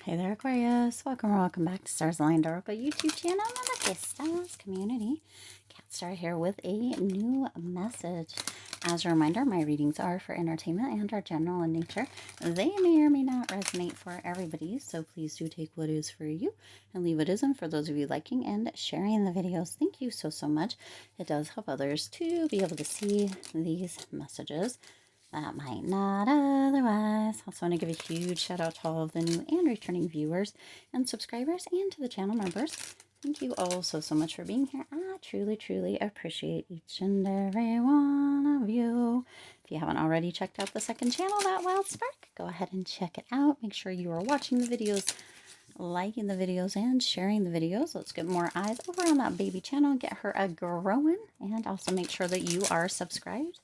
Hey there, Aquarius. Welcome or welcome back to Stars Aligned Oracle YouTube channel and the Lucky Stars community. Cat Star here with a new message. As a reminder, my readings are for entertainment and are general in nature. They may or may not resonate for everybody, so please do take what is for you and leave what isn't for those of you liking and sharing the videos. Thank you so much. It does help others to be able to see these messages that might not otherwise. Also want to give a huge shout out to all of the new and returning viewers and subscribers and to the channel members. Thank you all so much for being here. I truly appreciate each and every one of you. If you haven't already checked out the second channel, That Wild Spark, go ahead and check it out. Make sure you are watching the videos, liking the videos, and sharing the videos. Let's get more eyes over on that baby channel and get her growing. And also make sure that you are subscribed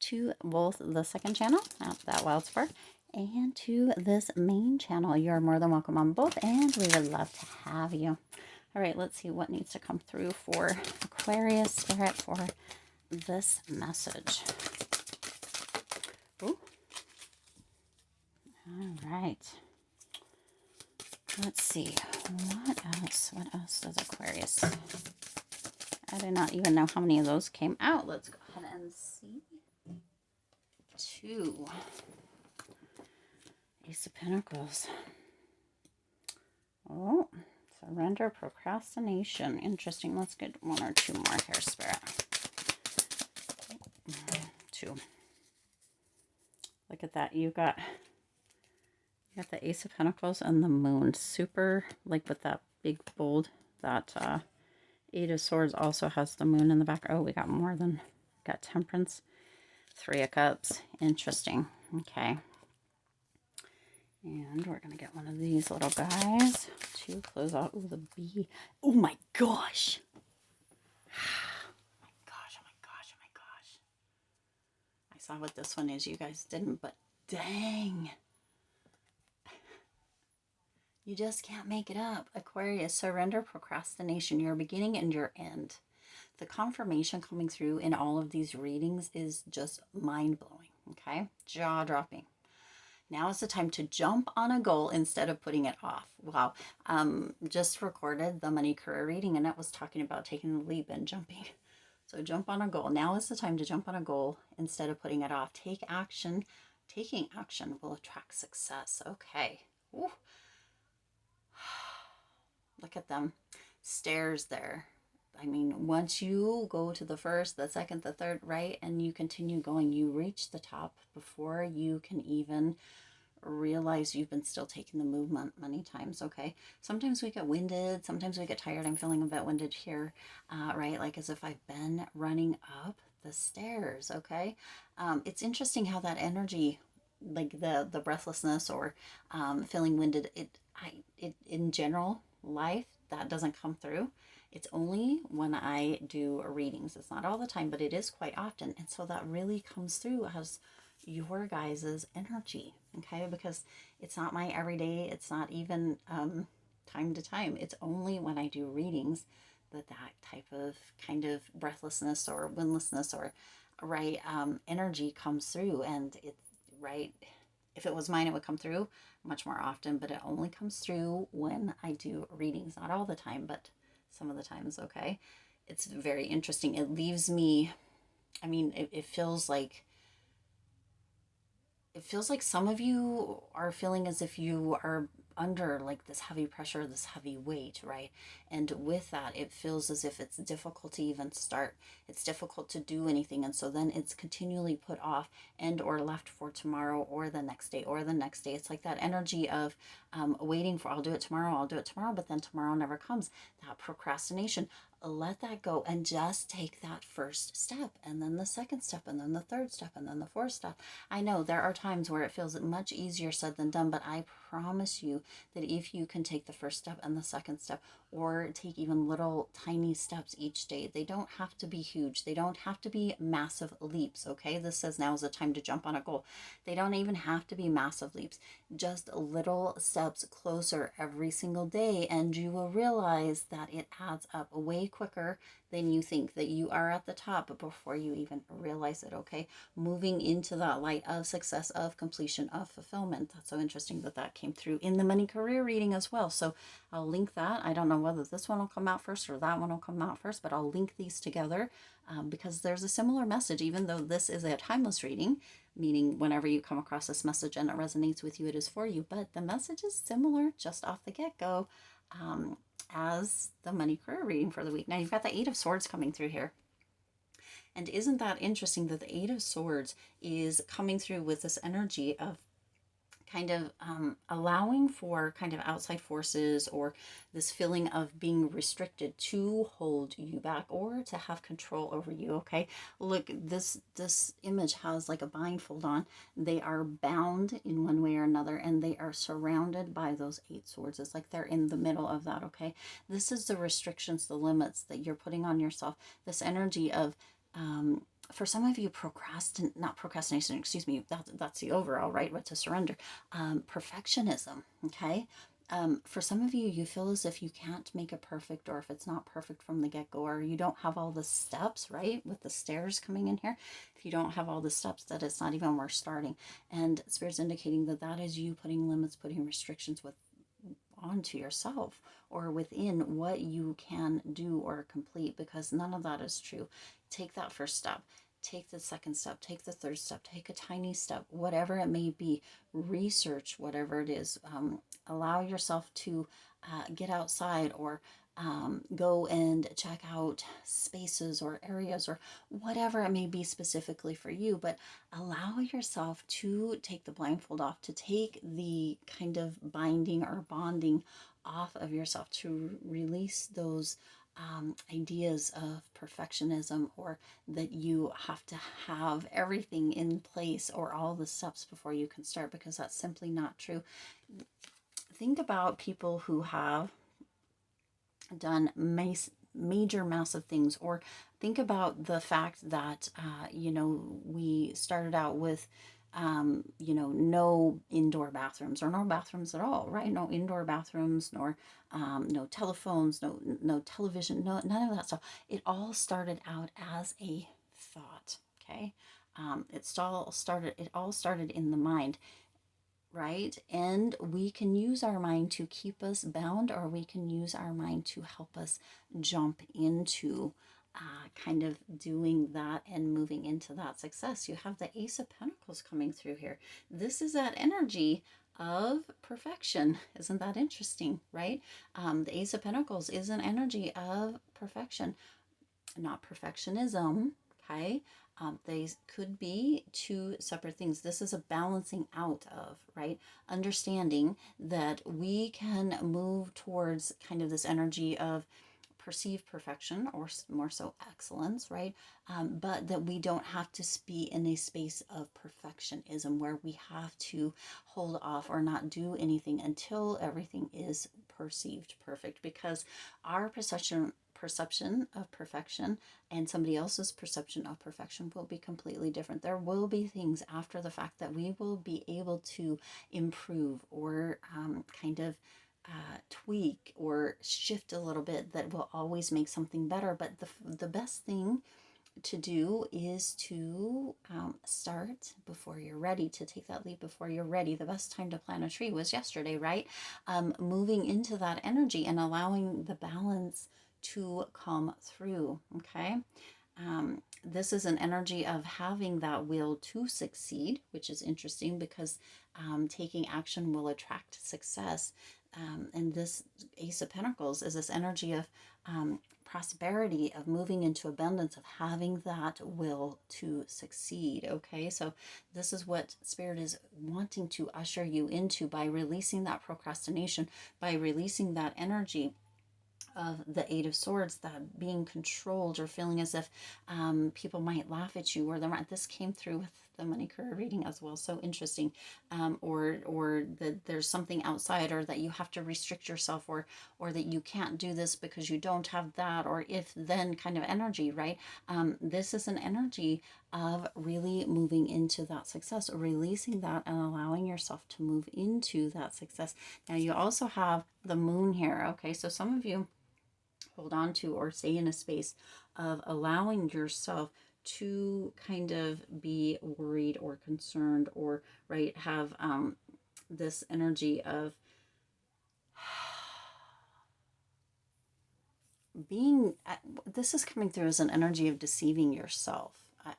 to both the second channel, That Wild Spark, and to this main channel. You're more than welcome on both, and we would love to have you. All right, let's see what needs to come through for Aquarius Spirit for this message. Ooh. All right. Let's see. What else? What else does Aquarius? I do not even know how many of those came out. Let's go ahead and see. 2. Ace of Pentacles. Oh, surrender, procrastination. Interesting. Let's get 1 or 2 more here, Spirit. 2. Look at that. You got the Ace of Pentacles and the Moon. Super, like with that big bold. That 8 of Swords also has the Moon in the back. Oh, we got more than, got Temperance. 3 of Cups. Interesting. Okay. And we're going to get one of these little guys to close out. Ooh, the bee. Oh my gosh. Oh my gosh, oh my gosh, oh my gosh. I saw what this one is. You guys didn't, but dang. You just can't make it up. Aquarius, surrender, procrastination, your beginning and your end. The confirmation coming through in all of these readings is just mind-blowing, okay? Jaw-dropping. Now is the time to jump on a goal instead of putting it off. Wow. Just recorded the money career reading, and it was talking about taking the leap and jumping. So jump on a goal. Now is the time to jump on a goal instead of putting it off. Take action. Taking action will attract success. Okay. Ooh. Look at them stairs there. I mean, once you go to the first, the second, the third, right, and you continue going, you reach the top before you can even realize you've been still taking the movement many times. Okay, sometimes we get winded, sometimes we get tired. I'm feeling a bit winded here, right, like as if I've been running up the stairs. Okay, it's interesting how that energy, like the breathlessness or feeling winded, it in general life, that doesn't come through. It's only when I do readings. It's not all the time, but it is quite often. And so that really comes through as your guys's energy, okay? Because it's not my everyday, it's not even time to time. It's only when I do readings that type of kind of breathlessness or windlessness or right energy comes through. And it's right, if it was mine, it would come through much more often, but it only comes through when I do readings. Not all the time, but some of the times, okay? It's very interesting. It leaves me, I mean, it feels like some of you are feeling as if you are under like this heavy pressure, this heavy weight, right? And with that, it feels as if it's difficult to even start. It's difficult to do anything. And so then it's continually put off and or left for tomorrow or the next day or the next day. It's like that energy of waiting for, I'll do it tomorrow, but then tomorrow never comes. That procrastination. Let that go and just take that first step, and then the second step, and then the third step, and then the fourth step. I know there are times where it feels much easier said than done, but I promise you that if you can take the first step and the second step, or take even little tiny steps each day, they don't have to be huge. They don't have to be massive leaps, okay? This says now is the time to jump on a goal. They don't even have to be massive leaps. Just little steps closer every single day, and you will realize that it adds up way quicker than you think, that you are at the top before you even realize it, okay? Moving into that light of success, of completion, of fulfillment. That's so interesting that that came through in the money career reading as well. So I'll link that. I don't know whether this one will come out first or that one will come out first, but I'll link these together because there's a similar message, even though this is a timeless reading, meaning whenever you come across this message and it resonates with you, it is for you. But the message is similar just off the get-go as the money career reading for the week. Now you've got the Eight of Swords coming through here. And isn't that interesting that the Eight of Swords is coming through with this energy of kind of allowing for kind of outside forces or this feeling of being restricted to hold you back or to have control over you, okay? Look, this image has like a blindfold on. They are bound in one way or another, and they are surrounded by those eight swords. It's like they're in the middle of that, okay? This is the restrictions, the limits that you're putting on yourself. This energy of for some of you, not procrastination, excuse me, that's the overall, right? But to surrender. Perfectionism, okay? For some of you, you feel as if you can't make it perfect, or if it's not perfect from the get-go, or you don't have all the steps, right? With the stairs coming in here, if you don't have all the steps, that it's not even worth starting. And Spirit's indicating that that is you putting limits, putting restrictions onto yourself or within what you can do or complete, because none of that is true. Take that first step, take the second step, take the third step, take a tiny step, whatever it may be. Research whatever it is. Allow yourself to get outside or go and check out spaces or areas or whatever it may be specifically for you, but allow yourself to take the blindfold off, to take the kind of binding or bonding off of yourself, to release those ideas of perfectionism, or that you have to have everything in place or all the steps before you can start, because that's simply not true. Think about people who have done major massive things, or think about the fact that we started out with no indoor bathrooms, or no bathrooms at all, right? No indoor bathrooms, nor no telephones, no television, none of that stuff. It all started out as a thought, okay? It all started in the mind, right? And we can use our mind to keep us bound, or we can use our mind to help us jump into kind of doing that and moving into that success. You have the Ace of Pentacles coming through here. This is that energy of perfection. Isn't that interesting, right? The Ace of Pentacles is an energy of perfection, not perfectionism, okay? They could be two separate things. This is a balancing out of, right? Understanding that we can move towards kind of this energy of perceived perfection, or more so excellence, right? But that we don't have to be in a space of perfectionism where we have to hold off or not do anything until everything is perceived perfect, because our perception of perfection and somebody else's perception of perfection will be completely different. There will be things after the fact that we will be able to improve or kind of tweak or shift a little bit, that will always make something better. But the best thing to do is to start before you're ready, to take that leap before you're ready. The best time to plant a tree was yesterday, right? Moving into that energy and allowing the balance to come through, okay? This is an energy of having that will to succeed, which is interesting because taking action will attract success. And this Ace of Pentacles is this energy of prosperity, of moving into abundance, of having that will to succeed, okay? So this is what Spirit is wanting to usher you into by releasing that procrastination, by releasing that energy of the Eight of Swords, that being controlled or feeling as if people might laugh at you, or this came through with the money career reading as well. So interesting. Or that there's something outside, or that you have to restrict yourself, or that you can't do this because you don't have that, or if then kind of energy, right? This is an energy of really moving into that success, or releasing that and allowing yourself to move into that success. Now you also have the moon here. Okay, so some of you hold on to or stay in a space of allowing yourself to kind of be worried or concerned, or right, have this energy of being, this is coming through as an energy of deceiving yourself.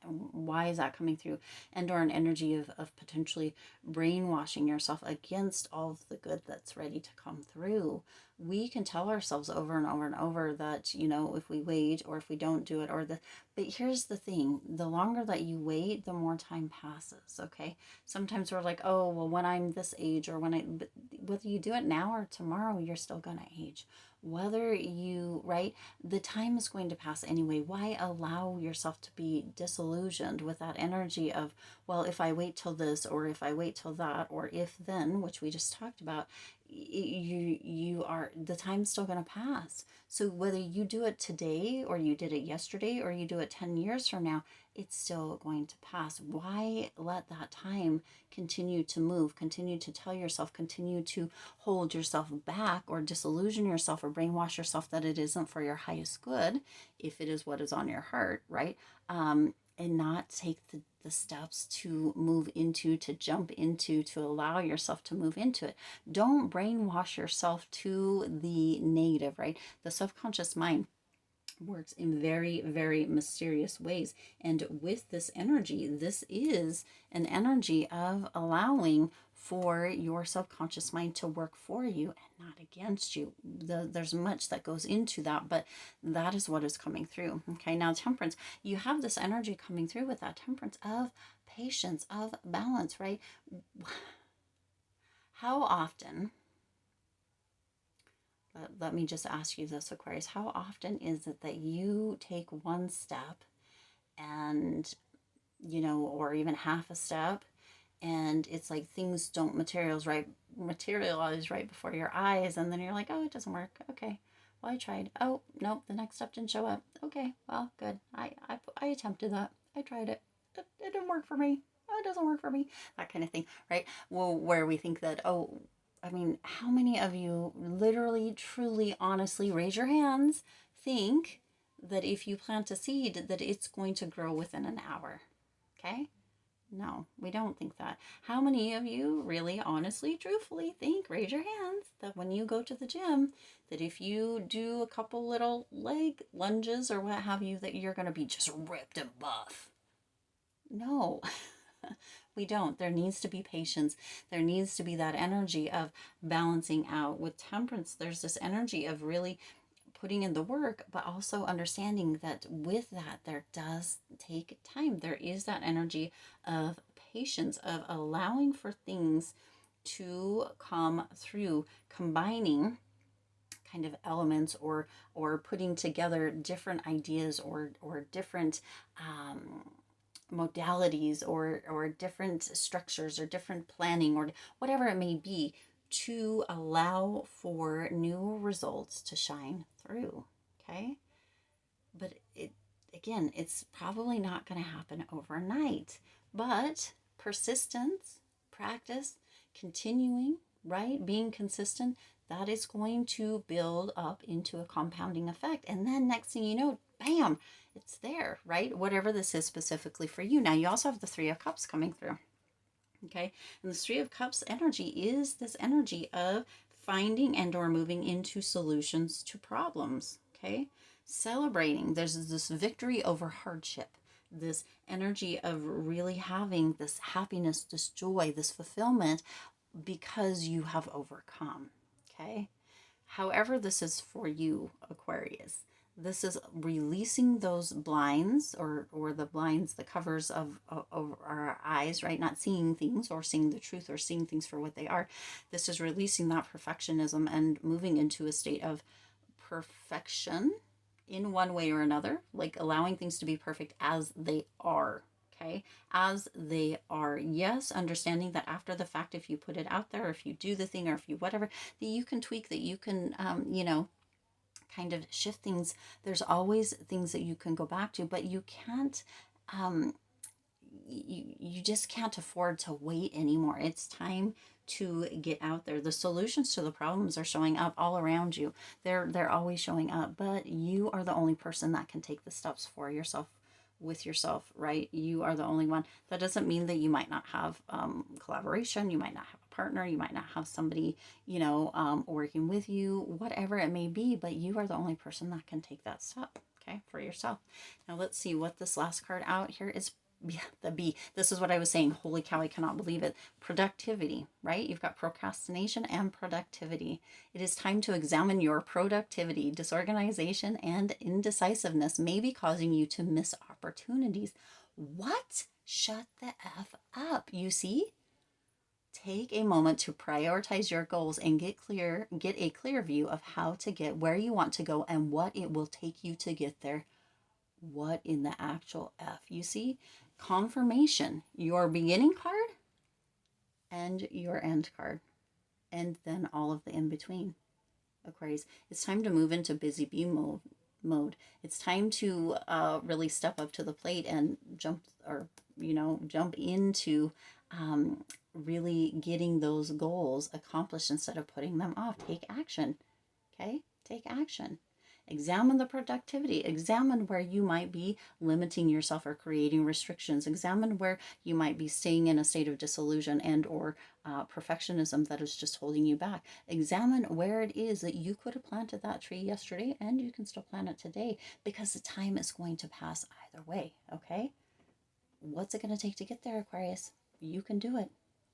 Why is that coming through? And or an energy of potentially brainwashing yourself against all of the good that's ready to come through. We can tell ourselves over and over and over that, you know, if we wait or if we don't do it, or the, but here's the thing, the longer that you wait, the more time passes. Okay, sometimes we're like, oh well, when I'm this age, or when I, but whether you do it now or tomorrow, you're still gonna age. Whether you, right, the time is going to pass anyway. Why allow yourself to be disillusioned with that energy of, well, if I wait till this, or if I wait till that, or if then, which we just talked about, you are, the time's still going to pass. So whether you do it today, or you did it yesterday, or you do it 10 years from now, it's still going to pass. Why let that time continue to move, continue to tell yourself, continue to hold yourself back, or disillusion yourself, or brainwash yourself that it isn't for your highest good, if it is what is on your heart, right? And not take the steps to move into, to jump into, to allow yourself to move into it. Don't brainwash yourself to the negative, right? The subconscious mind works in very, very mysterious ways. And with this energy, this is an energy of allowing for your subconscious mind to work for you and not against you. There's much that goes into that, but that is what is coming through. Okay, now temperance, you have this energy coming through with that temperance of patience, of balance, right? How often, let me just ask you this, Aquarius, how often is it that you take one step and, you know, or even half a step, and it's like things don't materialize right before your eyes, and then you're like, oh, it doesn't work. Okay, well, I tried. Oh, nope, the next step didn't show up. Okay, well, good. I attempted that. I tried it. It didn't work for me. Oh, it doesn't work for me. That kind of thing, right? Well, where we think that, oh, I mean, how many of you literally, truly, honestly, raise your hands, think that if you plant a seed, that it's going to grow within an hour? Okay? No, we don't think that. How many of you really, honestly, truthfully think, raise your hands, that when you go to the gym, that if you do a couple little leg lunges or what have you, that you're going to be just ripped and buff? No, we don't. There needs to be patience. There needs to be that energy of balancing out. With temperance, there's this energy of really putting in the work, but also understanding that with that, there does take time. There is that energy of patience, of allowing for things to come through, combining kind of elements, or putting together different ideas, or different modalities, or different structures, or different planning, or whatever it may be, to allow for new results to shine through. Okay, but it, again, it's probably not going to happen overnight, but persistence, practice, continuing, right, being consistent, that is going to build up into a compounding effect. And then next thing you know, bam, it's there, right? Whatever this is specifically for you. Now you also have the Three of Cups coming through. Okay, and the Three of Cups energy is this energy of finding and or moving into solutions to problems. Okay, celebrating, there's this victory over hardship, this energy of really having this happiness, this joy, this fulfillment, because you have overcome. Okay, however this is for you, Aquarius, this is releasing those blinds, or the blinds, the covers of our eyes, right? Not seeing things, or seeing the truth, or seeing things for what they are. This is releasing that perfectionism and moving into a state of perfection in one way or another, like allowing things to be perfect as they are. Okay, as they are. Yes, understanding that after the fact, if you put it out there, if you do the thing, or if you whatever, that you can tweak, that you can, you know, kind of shift things. There's always things that you can go back to, but you can't, you just can't afford to wait anymore. It's time to get out there. The solutions to the problems are showing up all around you. They're always showing up, but you are the only person that can take the steps for yourself, with yourself, right? You are the only one. That doesn't mean that you might not have collaboration, you might not have a partner, you might not have somebody, working with you, whatever it may be, but you are the only person that can take that step, okay, for yourself. Now let's see what this last card out here is. Yeah, the B. This is what I was saying. Holy cow, I cannot believe it. Productivity, right? You've got procrastination and productivity. It is time to examine your productivity. Disorganization and indecisiveness may be causing you to miss opportunities. What? Shut the F up. You see? Take a moment to prioritize your goals and get a clear view of how to get where you want to go and what it will take you to get there. What in the actual F? You see? Confirmation, your beginning card and your end card, and then all of the in between. Aquarius, it's time to move into busy bee mode. It's time to really step up to the plate and jump into really getting those goals accomplished instead of putting them off. Take action. Okay? Take action. Examine the productivity. Examine where you might be limiting yourself or creating restrictions. Examine where you might be staying in a state of disillusion and or perfectionism that is just holding you back. Examine where it is that you could have planted that tree yesterday and you can still plant it today, because the time is going to pass either way, okay? What's it going to take to get there, Aquarius? You can do it.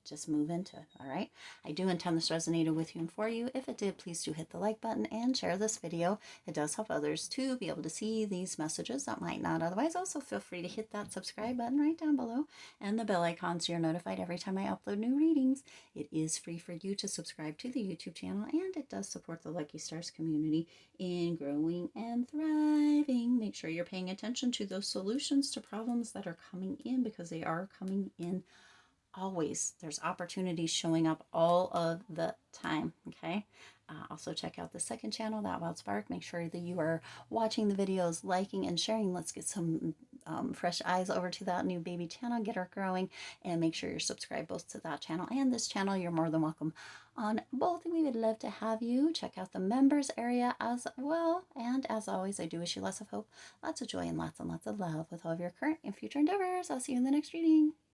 Just move into it, all right? I do intend this resonated with you and for you. If it did, please do hit the like button and share this video. It does help others to be able to see these messages that might not otherwise. Also, feel free to hit that subscribe button right down below and the bell icon so you're notified every time I upload new readings. It is free for you to subscribe to the YouTube channel, and it does support the Lucky Stars community in growing and thriving. Make sure you're paying attention to those solutions to problems that are coming in, because they are coming in always. There's opportunities showing up all of the time, okay? Also check out the second channel, That Wild Spark. Make sure that you are watching the videos, liking and sharing. Let's get some fresh eyes over to that new baby channel, get her growing, and make sure you're subscribed both to that channel and this channel. You're more than welcome on both. We would love to have you. Check out the members area as well. And as always, I do wish you lots of hope, lots of joy, and lots of love with all of your current and future endeavors. I'll see you in the next reading.